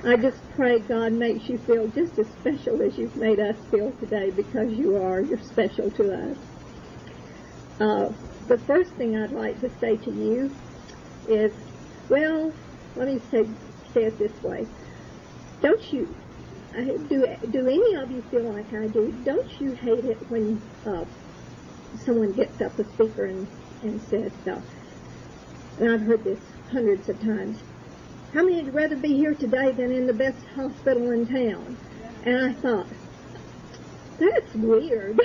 I just pray God makes you feel just as special as you've made us feel today, because you are. You're special to us. The first thing I'd like to say to you is, well, let me say it this way. Don't you, do any of you feel like I do? Don't you hate it when someone gets up a speaker and says, and I've heard this hundreds of times, how many would rather be here today than in the best hospital in town? And I thought, that's weird.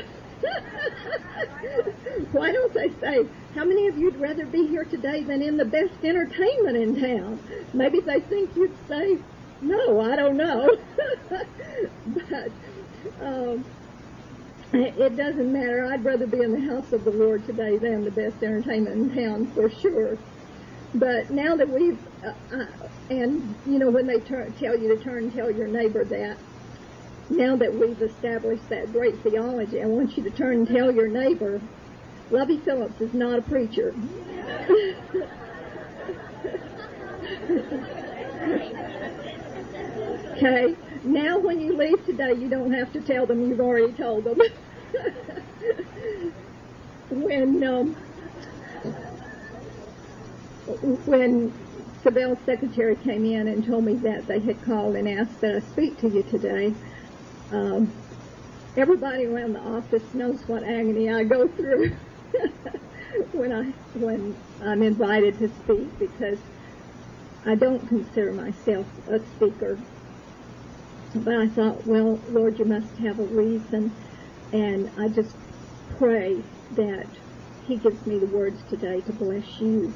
Why don't they say, how many of you'd rather be here today than in the best entertainment in town? Maybe they think you'd say, no, I don't know. But it doesn't matter. I'd rather be in the house of the Lord today than the best entertainment in town, for sure. But now that we've, and you know, when they tell you to turn and tell your neighbor that, now that we've established that great theology, I want you to turn and tell your neighbor, Lovie Phillips is not a preacher. Okay? Now when you leave today, you don't have to tell them, you've already told them. When Sabelle's secretary came in and told me that they had called and asked that I speak to you today, everybody around the office knows what agony I go through when I'm invited to speak, because I don't consider myself a speaker. But I thought, well, Lord, you must have a reason, and I just pray that He gives me the words today to bless you.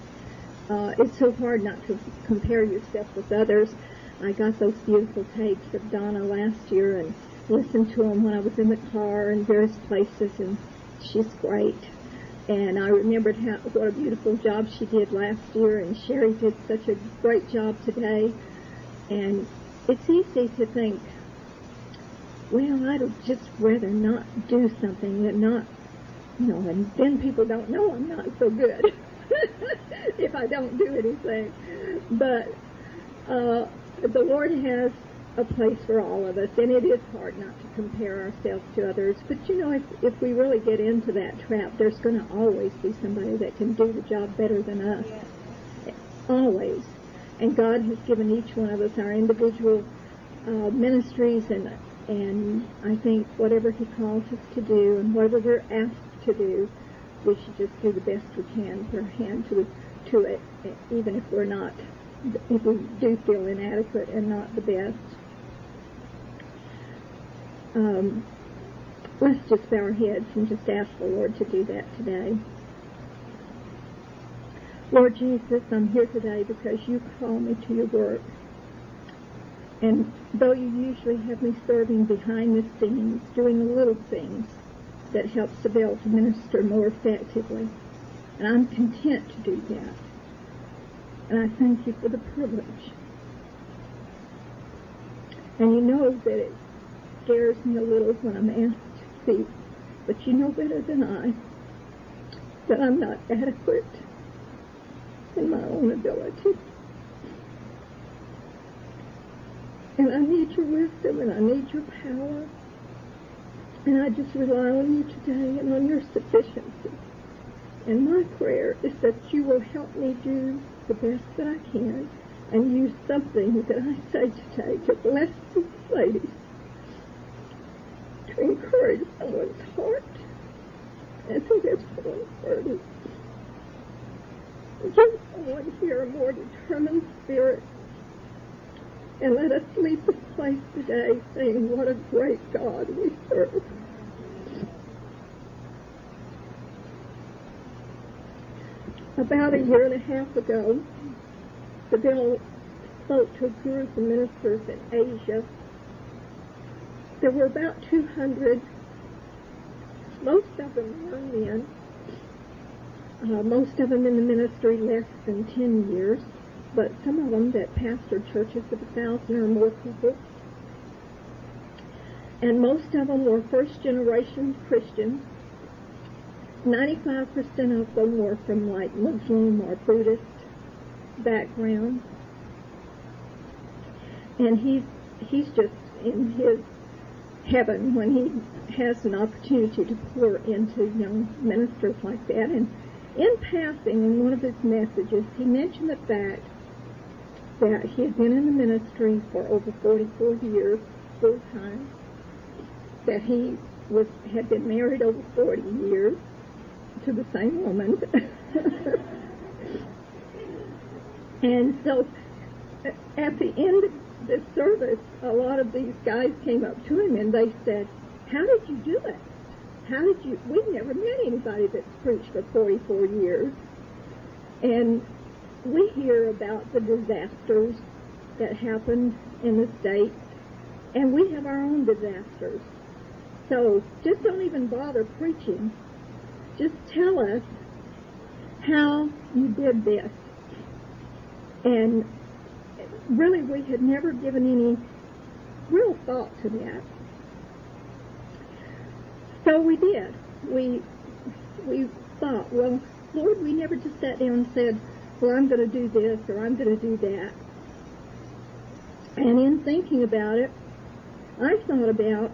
It's so hard not to compare yourself with others. I got those beautiful tapes of Donna last year and listened to them when I was in the car in various places, and she's great. And I remembered what a beautiful job she did last year, and Sherry did such a great job today. And it's easy to think, well, I'd just rather not do something and not, and then people don't know I'm not so good if I don't do anything. But the Lord has a place for all of us, and it is hard not to compare ourselves to others. But if we really get into that trap, there's going to always be somebody that can do the job better than us. Yes. Always. And God has given each one of us our individual ministries, and I think whatever He calls us to do and whatever we're asked to do, we should just do the best we can, put our hand to it, even if we do feel inadequate and not the best. Let's just bow our heads and just ask the Lord to do that today. Lord Jesus, I'm here today because you call me to your work. And though you usually have me serving behind the scenes, doing the little things that help Sabelle to minister more effectively, and I'm content to do that. And I thank you for the privilege. And you know that it scares me a little when I'm asked to speak, but you know better than I that I'm not adequate in my own ability. And I need your wisdom, and I need your power. And I just rely on you today and on your sufficiency. And my prayer is that you will help me do the best that I can and use something that I say today to bless these ladies, to encourage someone's heart and to lift someone's burden. Give someone here a more determined spirit, and let us leave this place today saying, what a great God we serve. About a year and a half ago, Sabelle spoke to a group of ministers in Asia. There were about 200. Most of them were men. Most of them in the ministry less than 10 years, but some of them that pastored churches of 1,000 or more people. And most of them were first-generation Christians. 95% of them were from like Muslim or Buddhist background. And he's just in his heaven when he has an opportunity to pour into young ministers like that. And in passing, in one of his messages, he mentioned the fact that he had been in the ministry for over 44 years, full time, that he had been married over 40 years to the same woman. And so at the end of the service, a lot of these guys came up to him and they said, "How did you do it? We've never met anybody that's preached for 44 years. And we hear about the disasters that happened in the States, and we have our own disasters. So just don't even bother preaching. Just tell us how you did this." And really, we had never given any real thought to that. So we did. We thought, well, Lord, we never just sat down and said, well, I'm going to do this or I'm going to do that. And in thinking about it, I thought about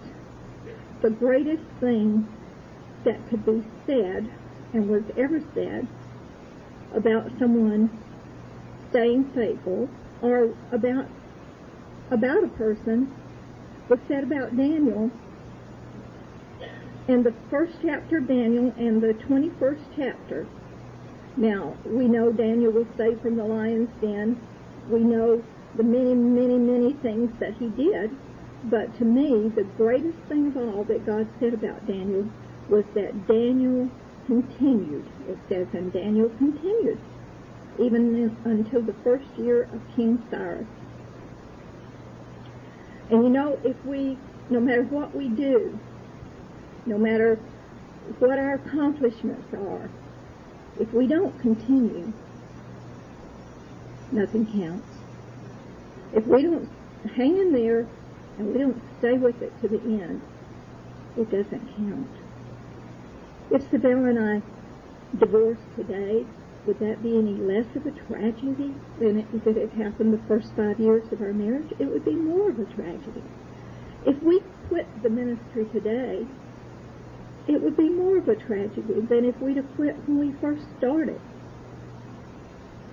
the greatest thing that could be said and was ever said about someone staying faithful, or about a person, was said about Daniel in the first chapter of Daniel and the 21st chapter. Now, we know Daniel was saved from the lion's den. We know the many, many, many things that he did. But to me, the greatest thing of all that God said about Daniel was that Daniel continued. It says, and Daniel continued, even until the first year of King Cyrus. And you know, no matter what we do, no matter what our accomplishments are, if we don't continue, nothing counts. If we don't hang in there and we don't stay with it to the end, it doesn't count. If Savelle and I divorced today, would that be any less of a tragedy than if it had happened the first 5 years of our marriage? It would be more of a tragedy. If we quit the ministry today, it would be more of a tragedy than if we'd have quit when we first started.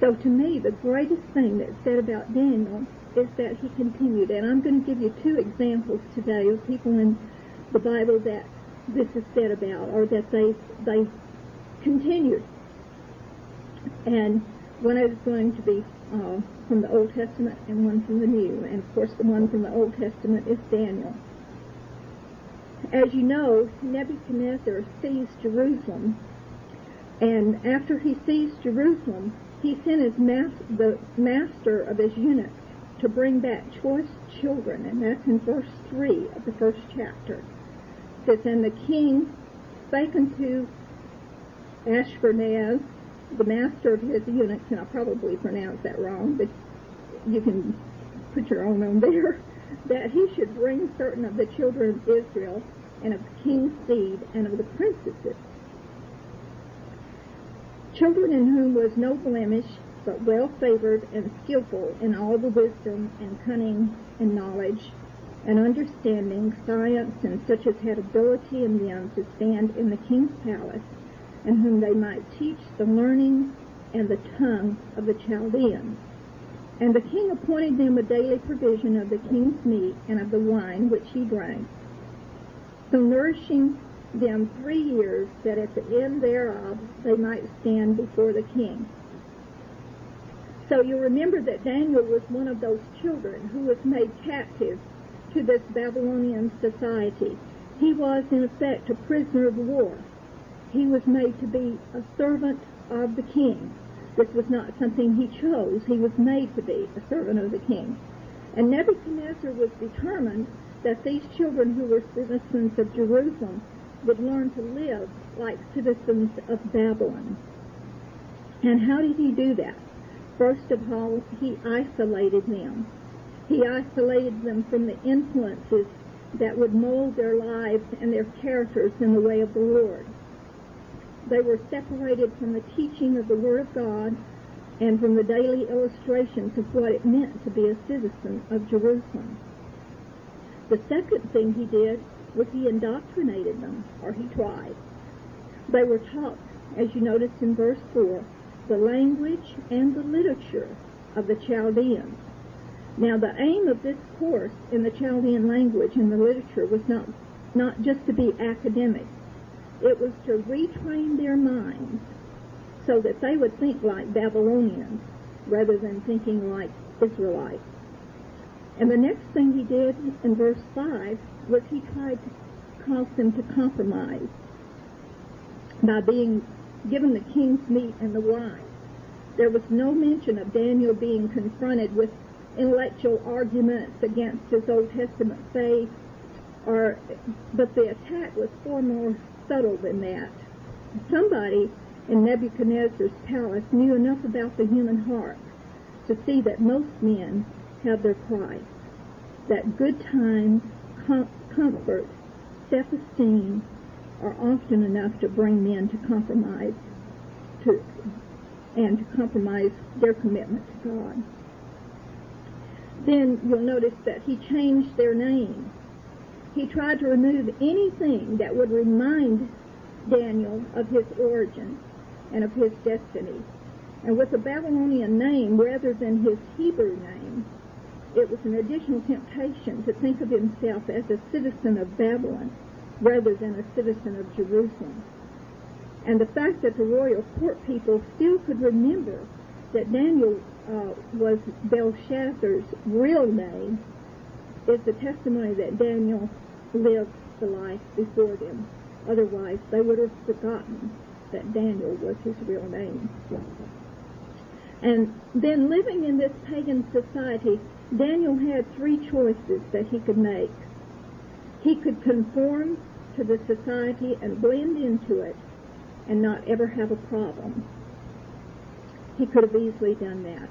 So to me, the greatest thing that's said about Daniel is that he continued. And I'm going to give you 2 examples today of people in the Bible that this is said about, or that they continued. And one is going to be from the Old Testament and one from the New. And, of course, the one from the Old Testament is Daniel. As you know, Nebuchadnezzar seized Jerusalem. And after he seized Jerusalem, he sent the master of his eunuchs to bring back choice children. And that's in verse 3 of the first chapter. It says, and the king spake unto Ashpenaz, the master of his eunuchs, and I'll probably pronounce that wrong, but you can put your own on there, that he should bring certain of the children of Israel, and of the king's seed, and of the princesses, children in whom was no blemish, but well favored and skillful in all the wisdom and cunning and knowledge and understanding, science, and such as had ability in them to stand in the king's palace, and whom they might teach the learning and the tongue of the Chaldeans. And the king appointed them a daily provision of the king's meat and of the wine which he drank, so nourishing them 3 years, that at the end thereof they might stand before the king. So you remember that Daniel was one of those children who was made captive to this Babylonian society. He was, in effect, a prisoner of war. He was made to be a servant of the king. This was not something he chose. He was made to be a servant of the king. And Nebuchadnezzar was determined that these children who were citizens of Jerusalem would learn to live like citizens of Babylon. And how did he do that? First of all, he isolated them. He isolated them from the influences that would mold their lives and their characters in the way of the Lord. They were separated from the teaching of the Word of God and from the daily illustrations of what it meant to be a citizen of Jerusalem. The second thing he did was he indoctrinated them, or he tried. They were taught, as you notice in verse 4, the language and the literature of the Chaldeans. Now, the aim of this course in the Chaldean language and the literature was not just to be academic. It was to retrain their minds so that they would think like Babylonians rather than thinking like Israelites. And the next thing he did in verse 5 was he tried to cause them to compromise by being given the king's meat and the wine. There was no mention of Daniel being confronted with intellectual arguments against his Old Testament faith, but the attack was far more subtle than that. Somebody in Nebuchadnezzar's palace knew enough about the human heart to see that most men have their price, that good times, comfort, self-esteem are often enough to bring men to compromise and to compromise their commitment to God. Then you'll notice that he changed their name. He tried to remove anything that would remind Daniel of his origin and of his destiny. And with a Babylonian name rather than his Hebrew name, it was an additional temptation to think of himself as a citizen of Babylon rather than a citizen of Jerusalem. And the fact that the royal court people still could remember that Daniel was Belshazzar's real name is the testimony that Daniel lived the life before them. Otherwise, they would have forgotten that Daniel was his real name. And then living in this pagan society, Daniel had three choices that he could make. He could conform to the society and blend into it and not ever have a problem. He could have easily done that.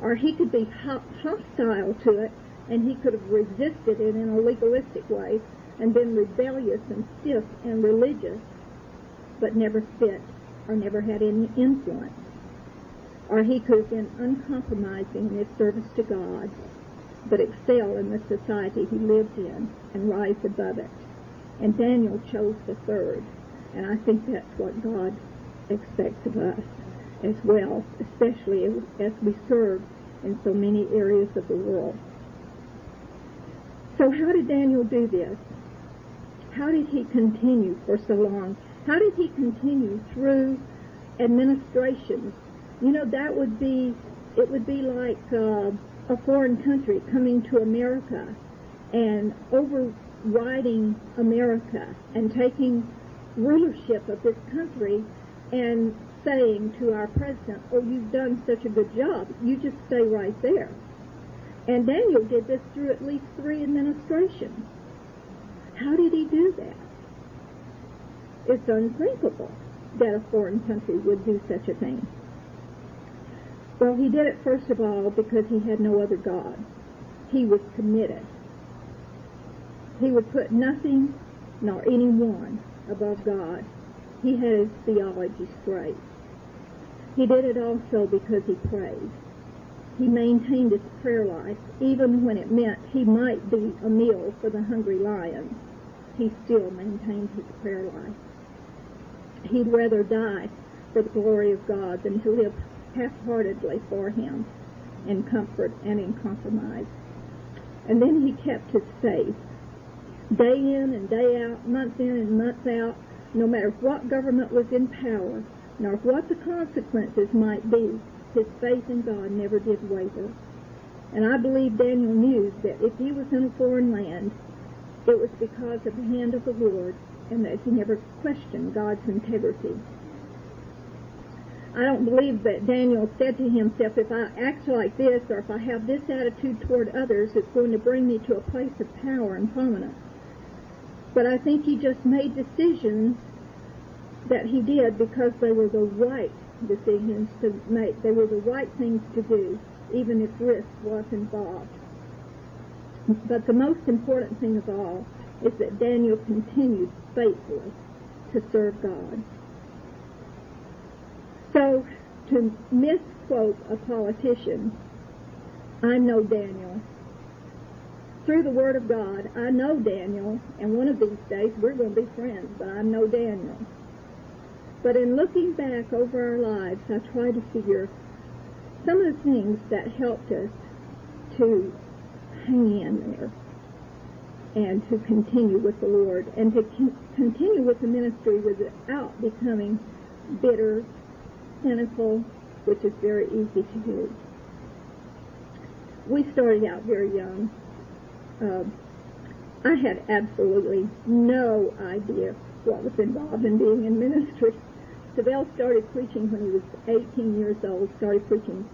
Or he could be hostile to it, and he could have resisted it in a legalistic way and been rebellious and stiff and religious, but never fit or never had any influence. Or he could have been uncompromising in his service to God, but excel in the society he lived in and rise above it. And Daniel chose the third, and I think that's what God expects of us as well, especially as we serve in so many areas of the world. So how did Daniel do this? How did he continue for so long? How did he continue through administrations? You know, it would be like a foreign country coming to America and overriding America and taking rulership of this country and saying to our president, oh, you've done such a good job, you just stay right there. And Daniel did this through at least 3 administrations. How did he do that? It's unthinkable that a foreign country would do such a thing. Well, he did it first of all because he had no other God. He was committed. He would put nothing nor anyone above God. He had his theology straight. He did it also because he prayed. He maintained his prayer life, even when it meant he might be a meal for the hungry lions. He still maintained his prayer life. He'd rather die for the glory of God than to live half-heartedly for him in comfort and in compromise. And then he kept his faith. Day in and day out, month in and month out, no matter what government was in power, nor what the consequences might be, his faith in God never did waver. And I believe Daniel knew that if he was in a foreign land, it was because of the hand of the Lord, and that he never questioned God's integrity. I don't believe that Daniel said to himself, if I act like this, or if I have this attitude toward others, it's going to bring me to a place of power and prominence. But I think he just made decisions that he did because they were the right decisions to make. They were the right things to do, even if risk was involved. But the most important thing of all is that Daniel continued faithfully to serve God. So, to misquote a politician, I'm no Daniel. Through the Word of God, I know Daniel, and one of these days we're going to be friends, but I'm no Daniel. But in looking back over our lives, I try to figure some of the things that helped us to hang in there and to continue with the Lord and to continue with the ministry without becoming bitter, cynical, which is very easy to do. We started out very young. I had absolutely no idea what was involved in being in ministry. Savelle started preaching when he was 18 years old, started preaching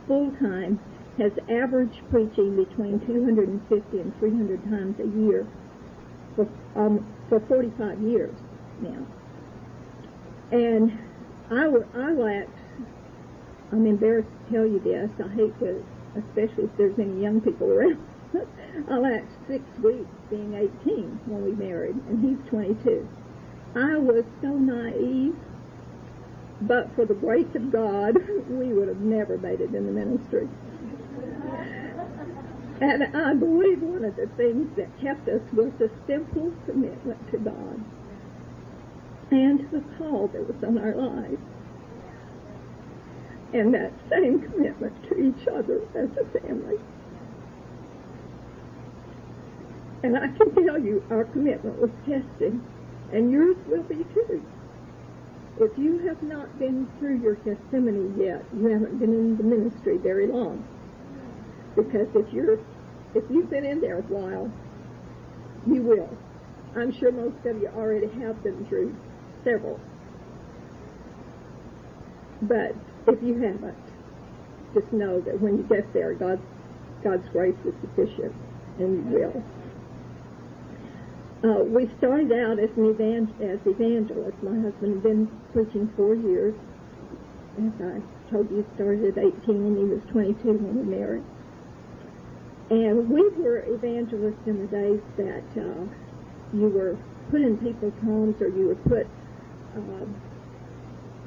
full-time, has averaged preaching between 250 and 300 times a year for 45 years now. And I lacked, I'm embarrassed to tell you this, I hate to, especially if there's any young people around, I lacked 6 weeks being 18 when we married, and he's 22. I was so naive, but for the grace of God, we would have never made it in the ministry. And I believe one of the things that kept us was a simple commitment to God and to the call that was on our lives, and that same commitment to each other as a family. And I can tell you, our commitment was tested, and yours will be too. If you have not been through your Gethsemane yet, you haven't been in the ministry very long. Because if you've been in there a while, you will. I'm sure most of you already have been through several. But if you haven't, just know that when you get there, God's grace is sufficient, and you will. We started out as evangelists. My husband had been preaching 4 years. As I told you, he started at 18 and he was 22 when we married. And we were evangelists in the days that you were put in people's homes, or you were put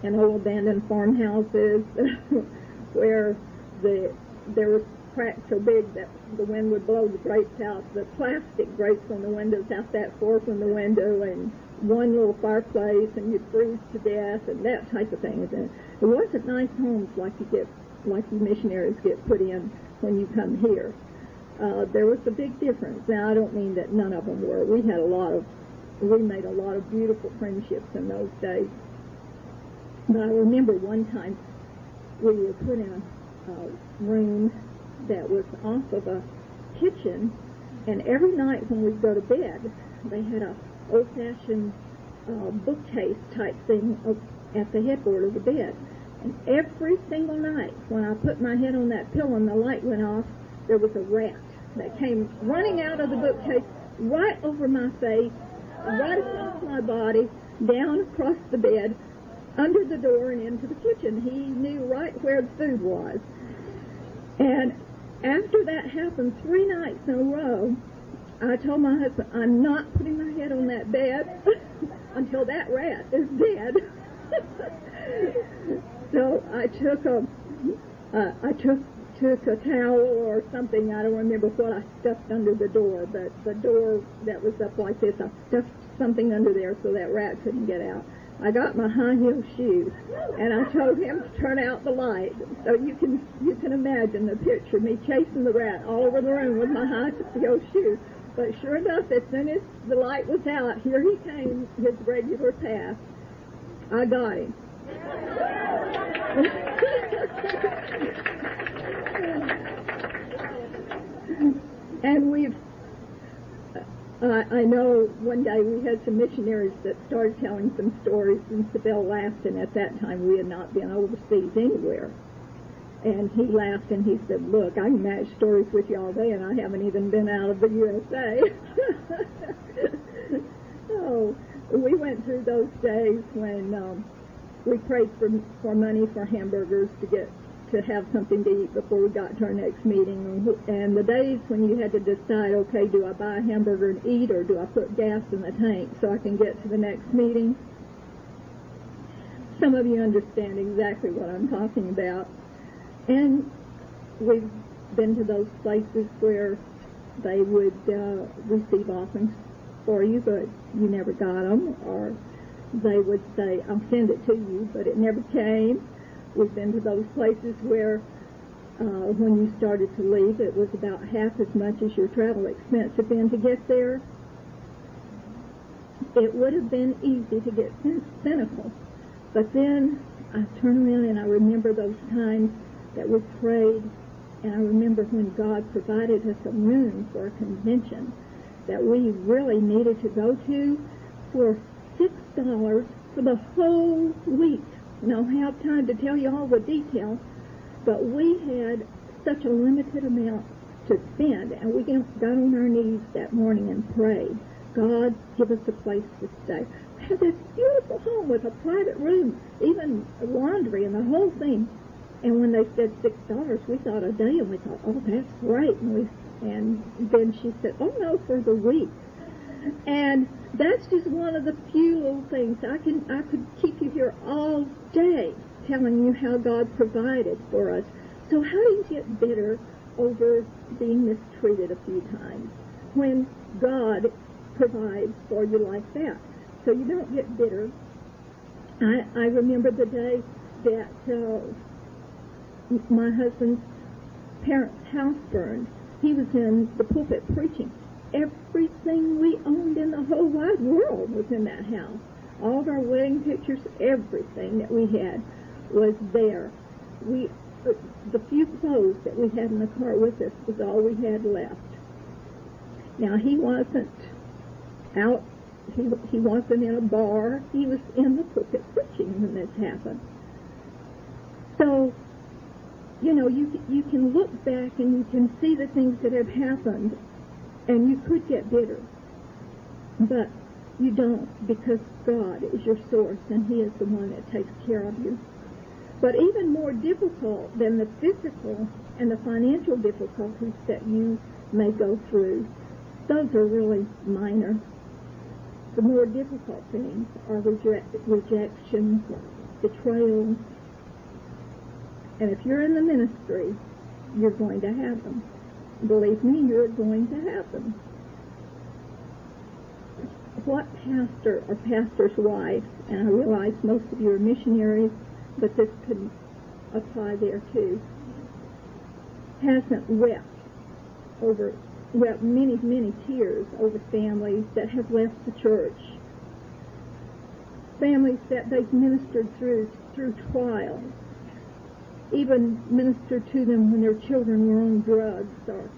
in old abandoned farmhouses where there was cracks so big that the wind would blow the drapes out, the plastic drapes on the windows out that far from the window, and one little fireplace, and you'd freeze to death, and that type of thing. And it wasn't nice homes like you missionaries get put in when you come here. There was a big difference. Now, I don't mean that none of them were. We made a lot of beautiful friendships in those days. But I remember one time we were put in a room that was off of a kitchen, and every night when we'd go to bed, they had a old-fashioned bookcase type thing at the headboard of the bed. And every single night when I put my head on that pillow and the light went off, there was a rat that came running out of the bookcase right over my face, right across my body, down across the bed, under the door and into the kitchen. He knew right where the food was. And after that happened 3 nights in a row, I told my husband, I'm not putting my head on that bed until that rat is dead. So I took a towel or something, I don't remember what I stuffed under the door, but the door that was up like this, I stuffed something under there so that rat couldn't get out. I got my high-heel shoes, and I told him to turn out the light. So you can imagine the picture, me chasing the rat all over the room with my high-heel shoes. But sure enough, as soon as the light was out, here he came, his regular path. I got him. And I know one day we had some missionaries that started telling some stories, and Savelle laughed, and at that time we had not been overseas anywhere. And he laughed and he said, look, I can match stories with you all day, and I haven't even been out of the USA. So we went through those days when we prayed for money for hamburgers to have something to eat before we got to our next meeting. And the days when you had to decide, okay, do I buy a hamburger and eat, or do I put gas in the tank so I can get to the next meeting? some of you understand exactly what I'm talking about. And we've been to those places where they would receive offerings for you, but you never got them, or they would say, I'll send it to you, but it never came. We've been to those places where when you started to leave, it was about half as much as your travel expense had been to get there. It would have been easy to get cynical. But then I turn around and I remember those times that we prayed, and I remember when God provided us a room for a convention that we really needed to go to for $6 for the whole week. I don't have time to tell you all the details, but we had such a limited amount to spend, and we got on our knees that morning and prayed, God, give us a place to stay. We had this beautiful home with a private room, even laundry and the whole thing. And when they said $6, we thought a day, and we thought, oh, that's great. And then she said, oh, no, for the week. And that's just one of the few little things. I could keep you here all day telling you how God provided for us. So how do you get bitter over being mistreated a few times when God provides for you like that? So you don't get bitter. I remember the day that my husband's parents' house burned. He was in the pulpit preaching. Everything we owned in the whole wide world was in that house. All of our wedding pictures, everything that we had was there. The few clothes that we had in the car with us was all we had left. Now, he wasn't out, he wasn't in a bar, he was in the pulpit preaching when this happened. So, you know, you can look back and you can see the things that have happened, and you could get bitter. But you don't, because God is your source, and He is the one that takes care of you. But even more difficult than the physical and the financial difficulties that you may go through, those are really minor. The more difficult things are rejection, betrayal. And if you're in the ministry, you're going to have them. Believe me, you're going to have them. What pastor or pastor's wife, and I realize most of you are missionaries, but this could apply there too, hasn't wept many, many tears over families that have left the church, families that they've ministered through trials, even ministered to them when their children were on drugs, or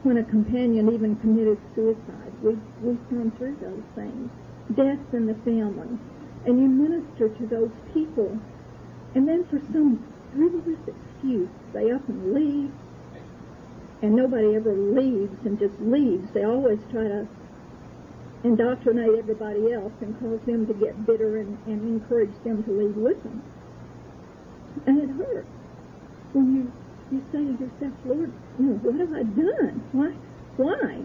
when a companion even committed suicide. We've gone through those things. Deaths in the family. And you minister to those people, and then for some frivolous excuse, they up and leave, and nobody ever leaves and just leaves. They always try to indoctrinate everybody else and cause them to get bitter and encourage them to leave with them. And it hurts when you say to yourself, Lord, what have I done? Why?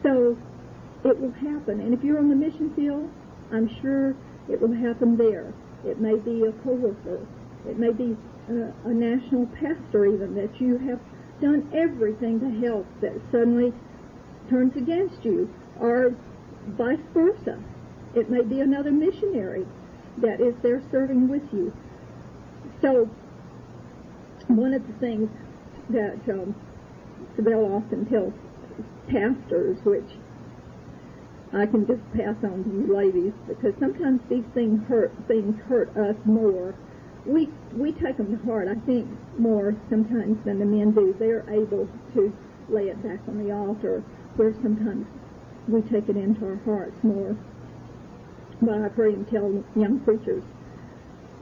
So it will happen. And if you're on the mission field, I'm sure it will happen there. It may be a co-worker. It may be a national pastor even that you have done everything to help that suddenly turns against you, or vice versa. It may be another missionary that is there serving with you. So one of the things that Isabel often tells pastors, which I can just pass on to you ladies, because sometimes these things hurt us more. We take them to heart, I think, more sometimes than the men do. They're able to lay it back on the altar, where sometimes we take it into our hearts more. But I've heard him tell young preachers,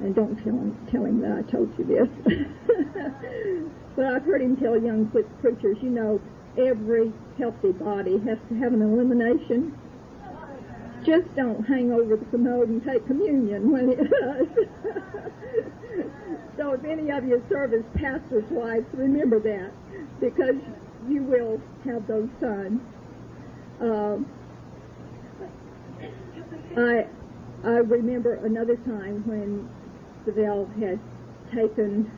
and don't tell him that I told you this, but I've heard him tell young preachers, every healthy body has to have an illumination. Just don't hang over the commode and take communion when it does. So if any of you serve as pastors' wives, remember that, because you will have those sons. I remember another time when Savelle had taken,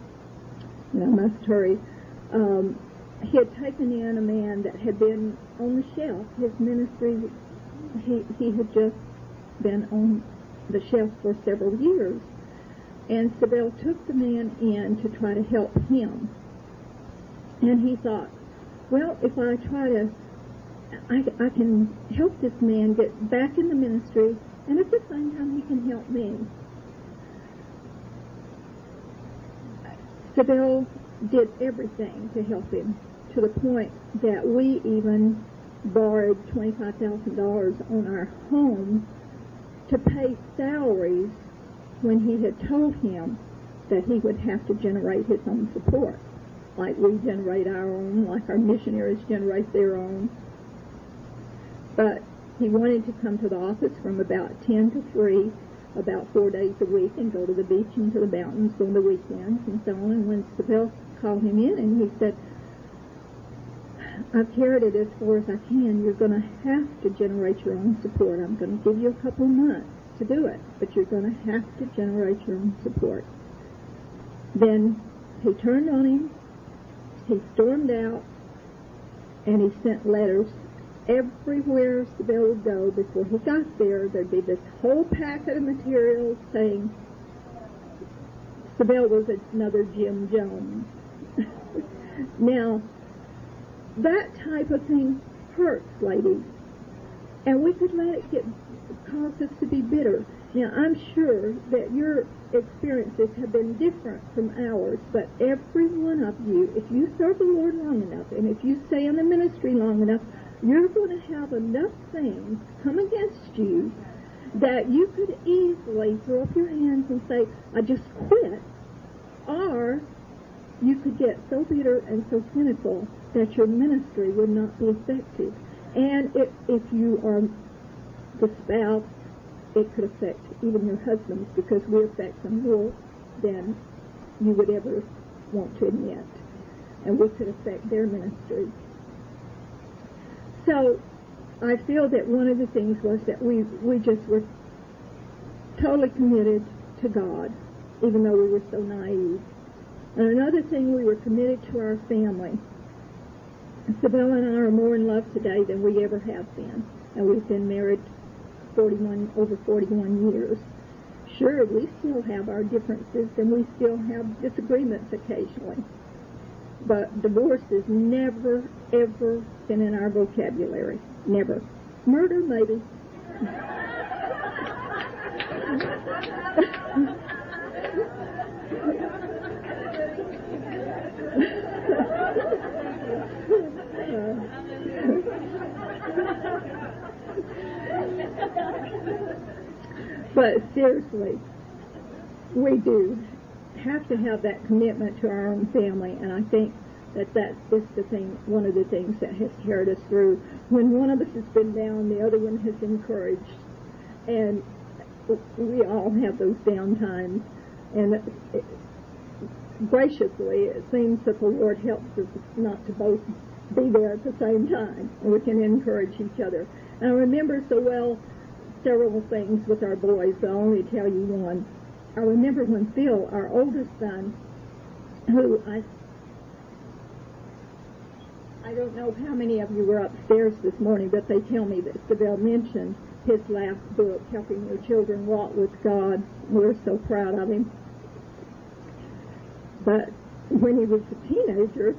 and I must hurry, he had taken in a man that had been on the shelf. His ministry, he had just been on the shelf for several years. And Savelle took the man in to try to help him. And he thought, well, if I try to, I can help this man get back in the ministry, and at the same time he can help me. Savelle did everything to help him, to the point that we even borrowed $25,000 on our home to pay salaries when he had told him that he would have to generate his own support, like we generate our own, like our missionaries generate their own. But he wanted to come to the office from about 10 to 3, about 4 days a week, and go to the beach and to the mountains on the weekends and so on. And when Savelle called him in, and he said, I've carried it as far as I can. You're going to have to generate your own support. I'm going to give you a couple of months to do it, but you're going to have to generate your own support. Then he turned on him, he stormed out, and he sent letters everywhere Savelle would go. Before he got there, there'd be this whole packet of materials saying Savelle was another Jim Jones. Now, that type of thing hurts, ladies, and we could let it cause us to be bitter. Now, I'm sure that your experiences have been different from ours, but every one of you, if you serve the Lord long enough, and if you stay in the ministry long enough, you're going to have enough things come against you that you could easily throw up your hands and say, I just quit. Or you could get so bitter and so cynical that your ministry would not be effective. And if you are the spouse, it could affect even your husbands, because we affect them more than you would ever want to admit. And we could affect their ministry. So I feel that one of the things was that we just were totally committed to God, even though we were so naive. And another thing, we were committed to our family. Savelle and I are more in love today than we ever have been. And we've been married over 41 years. Sure, we still have our differences, and we still have disagreements occasionally. But divorce has never, ever been in our vocabulary. Never. Murder, maybe. But seriously, we do have to have that commitment to our own family, and I think that is the thing, one of the things that has carried us through. When one of us has been down, the other one has encouraged, and we all have those down times, and graciously, it seems that the Lord helps us not to both be there at the same time, and we can encourage each other. And I remember so well several things with our boys, but I'll only tell you one. I remember when Phil, our oldest son, who I don't know how many of you were upstairs this morning, but they tell me that Savelle mentioned his last book, Helping Your Children Walk with God. We're so proud of him. But when he was a teenager,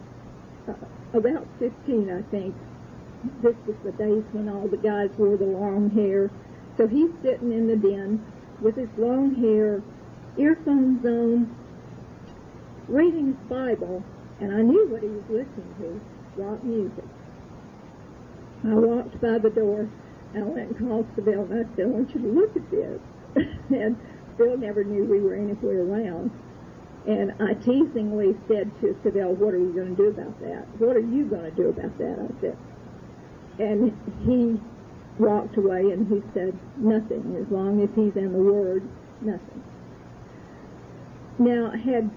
about 15, I think, this was the days when all the guys wore the long hair. So he's sitting in the den with his long hair, earphones on, reading his Bible, and I knew what he was listening to, rock music. I walked by the door, and I went and called Savelle, and I said, I want you to look at this. And Phil never knew we were anywhere around. And I teasingly said to Savelle, what are we going to do about that? What are you going to do about that? I said. And he walked away, and he said, nothing. As long as he's in the Word, nothing. Now, had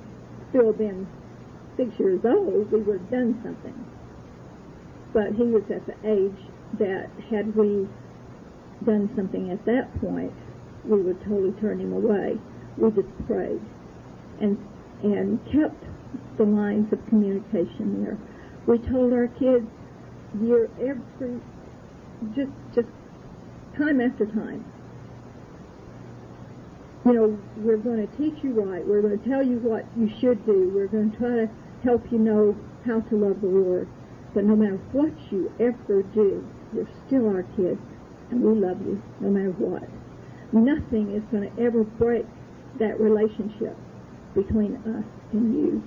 Phil been 6 years old, we would have done something. But he was at the age that had we done something at that point, we would totally turn him away. We just prayed and kept the lines of communication there. We told our kids just time after time, we're going to teach you right. We're going to tell you what you should do. We're going to try to help you know how to love the Lord. But no matter what you ever do, you're still our kids, and we love you no matter what. Nothing is going to ever break that relationship between us and you.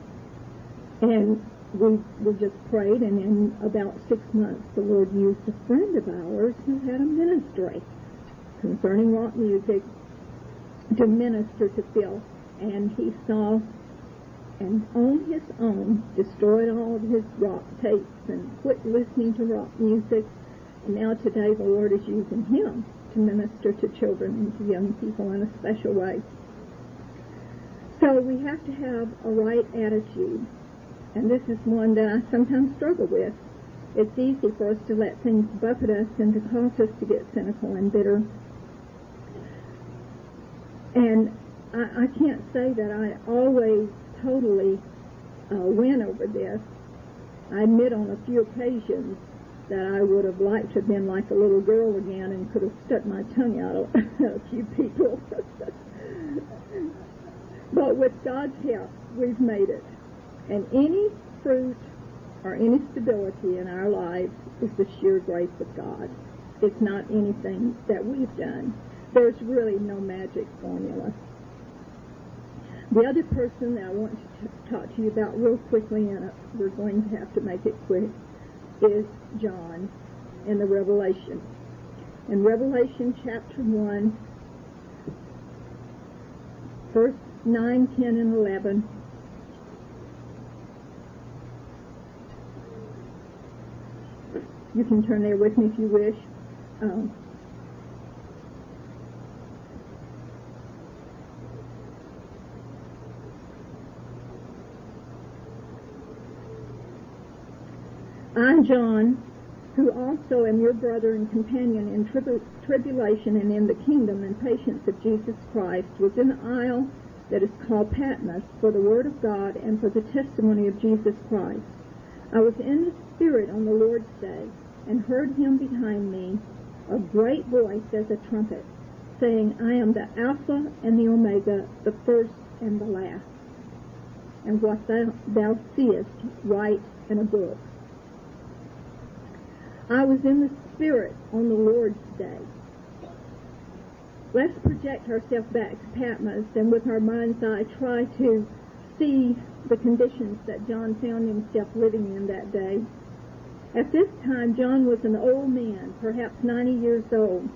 And we just prayed, and in about 6 months, the Lord used a friend of ours who had a ministry concerning rock music to minister to Phil. And he saw, and on his own, destroyed all of his rock tapes and quit listening to rock music. And now today the Lord is using him to minister to children and to young people in a special way. So we have to have a right attitude. And this is one that I sometimes struggle with. It's easy for us to let things buffet us and to cause us to get cynical and bitter. And I can't say that I always totally win over this. I admit on a few occasions that I would have liked to have been like a little girl again and could have stuck my tongue out at a few people. But with God's help, we've made it. And any fruit or any stability in our lives is the sheer grace of God. It's not anything that we've done. There's really no magic formula. The other person that I want to talk to you about real quickly, and we're going to have to make it quick, is John in the Revelation. In Revelation chapter 1, verse 9, 10, and 11, you can turn there with me if you wish. I, John, who also am your brother and companion in tribulation and in the kingdom and patience of Jesus Christ, was in the isle that is called Patmos for the word of God and for the testimony of Jesus Christ. I was in the Spirit on the Lord's day, and heard him behind me, a great voice as a trumpet, saying, I am the Alpha and the Omega, the first and the last. And what thou seest, write in a book. I was in the Spirit on the Lord's day. Let's project ourselves back to Patmos and with our mind's eye try to see the conditions that John found himself living in that day. At this time, John was an old man, perhaps 90 years old.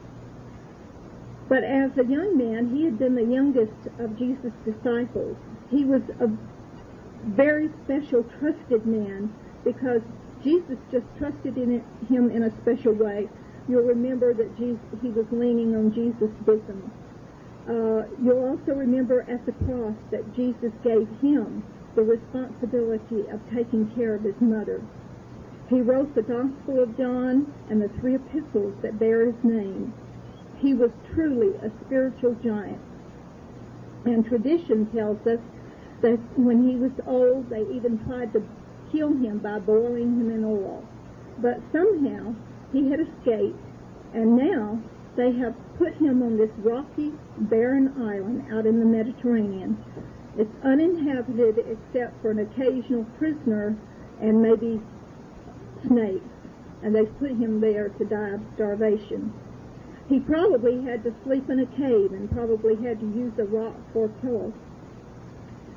But as a young man, he had been the youngest of Jesus' disciples. He was a very special, trusted man because Jesus just trusted in him in a special way. You'll remember that he was leaning on Jesus' bosom. You'll also remember at the cross that Jesus gave him the responsibility of taking care of his mother. He wrote the Gospel of John and the 3 epistles that bear his name. He was truly a spiritual giant. And tradition tells us that when he was old, they even tried to kill him by boiling him in oil. But somehow he had escaped, and now they have put him on this rocky, barren island out in the Mediterranean. It's uninhabited except for an occasional prisoner and maybe snakes, and they've put him there to die of starvation. He probably had to sleep in a cave and probably had to use a rock for a pillow.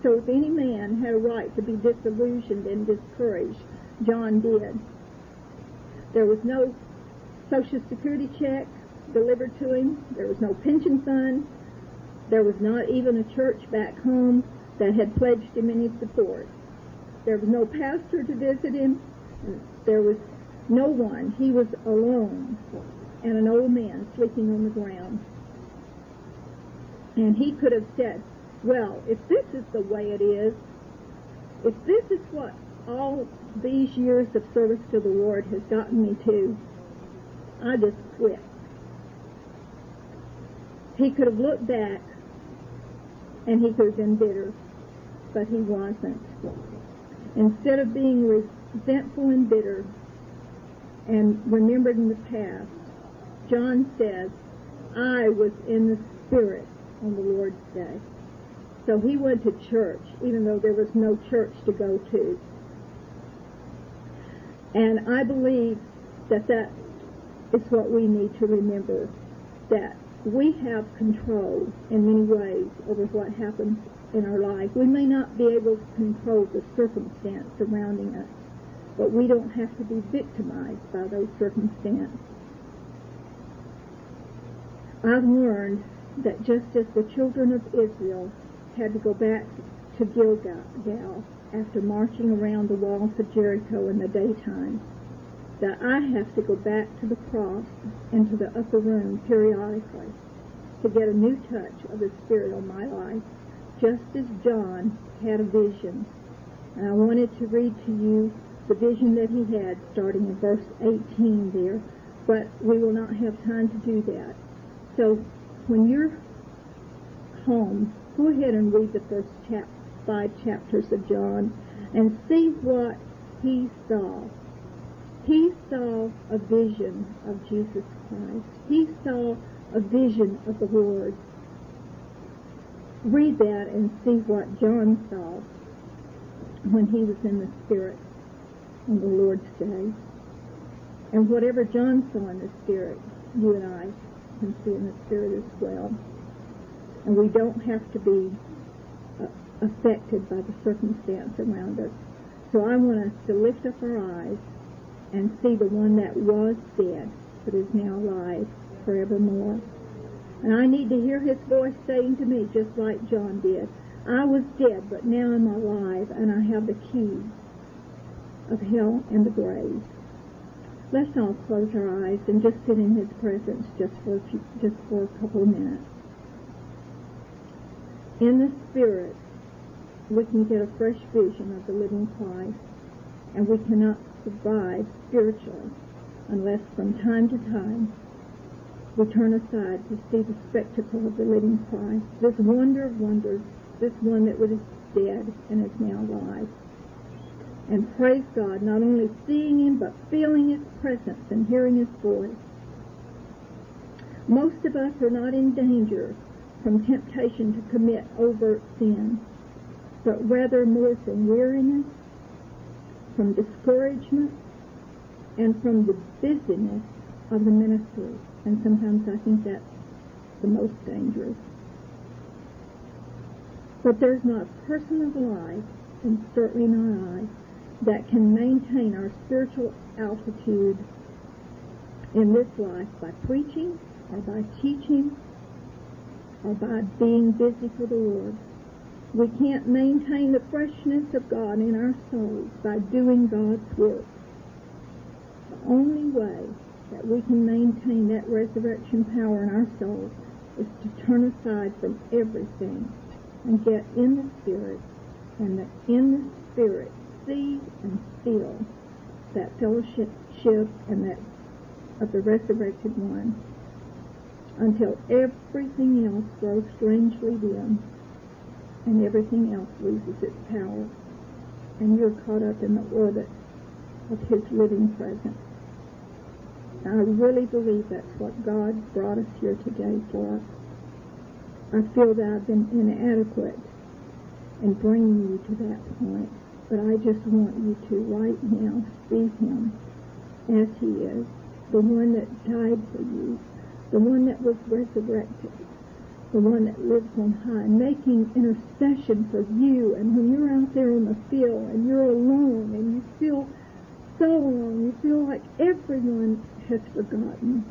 So if any man had a right to be disillusioned and discouraged, John did. There was no Social Security check delivered to him. There was no pension fund. There was not even a church back home that had pledged him any support. There was no pastor to visit him. There was no one. He was alone and an old man sleeping on the ground. And he could have said, well, if this is the way it is, if this is what all these years of service to the Lord has gotten me to, I just quit. He could have looked back and he could have been bitter, but he wasn't. Instead of being resentful and bitter and remembered in the past, John says, I was in the Spirit on the Lord's day. So he went to church, even though there was no church to go to. And I believe that that is what we need to remember, that we have control in many ways over what happens in our life. We may not be able to control the circumstance surrounding us, but we don't have to be victimized by those circumstances. I've learned that just as the children of Israel had to go back to Gilgal after marching around the walls of Jericho in the daytime, that I have to go back to the cross and to the upper room periodically to get a new touch of the Spirit on my life, just as John had a vision. And I wanted to read to you the vision that he had, starting in verse 18 there, but we will not have time to do that. So when you're home, go ahead and read the first 5 chapters of John and see what he saw. He saw a vision of Jesus Christ. He saw a vision of the Lord. Read that and see what John saw when he was in the Spirit on the Lord's day. And whatever John saw in the Spirit, you and I can see in the Spirit as well. And we don't have to be affected by the circumstance around us. So I want us to lift up our eyes and see the one that was dead but is now alive forevermore. And I need to hear his voice saying to me, just like John did, I was dead, but now I'm alive, and I have the keys of hell and the grave. Let's all close our eyes and just sit in his presence just for a couple of minutes. In the Spirit, we can get a fresh vision of the living Christ, and we cannot survive spiritually unless from time to time we turn aside to see the spectacle of the living Christ, this wonder of wonders, this one that was dead and is now alive. And praise God, not only seeing him, but feeling his presence and hearing his voice. Most of us are not in danger from temptation to commit overt sin, but rather more from weariness, from discouragement, and from the busyness of the ministry. And sometimes I think that's the most dangerous. But there's not a person alive, and certainly not I, that can maintain our spiritual altitude in this life by preaching or by teaching or by being busy for the Lord. We can't maintain the freshness of God in our souls by doing God's work. The only way that we can maintain that resurrection power in our souls is to turn aside from everything and get in the Spirit, and that in the Spirit see and feel that fellowship and that of the resurrected one, until everything else grows strangely dim and everything else loses its power, and you're caught up in the orbit of his living presence. I really believe that's what God brought us here today for. I feel that I've been inadequate in bringing you to that point, but I just want you to right now see him as he is, the one that died for you, the one that was resurrected, the one that lives on high, making intercession for you. And when you're out there in the field and you're alone and you feel so alone, you feel like everyone has forgotten,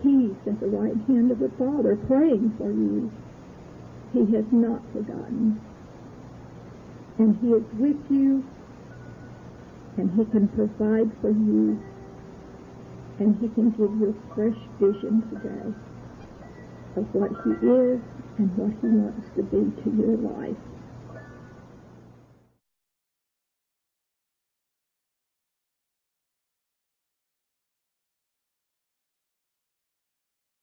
he's at the right hand of the Father praying for you. He has not forgotten. And he is with you, and he can provide for you, and he can give you a fresh vision today of what he is and what he wants to be to your life.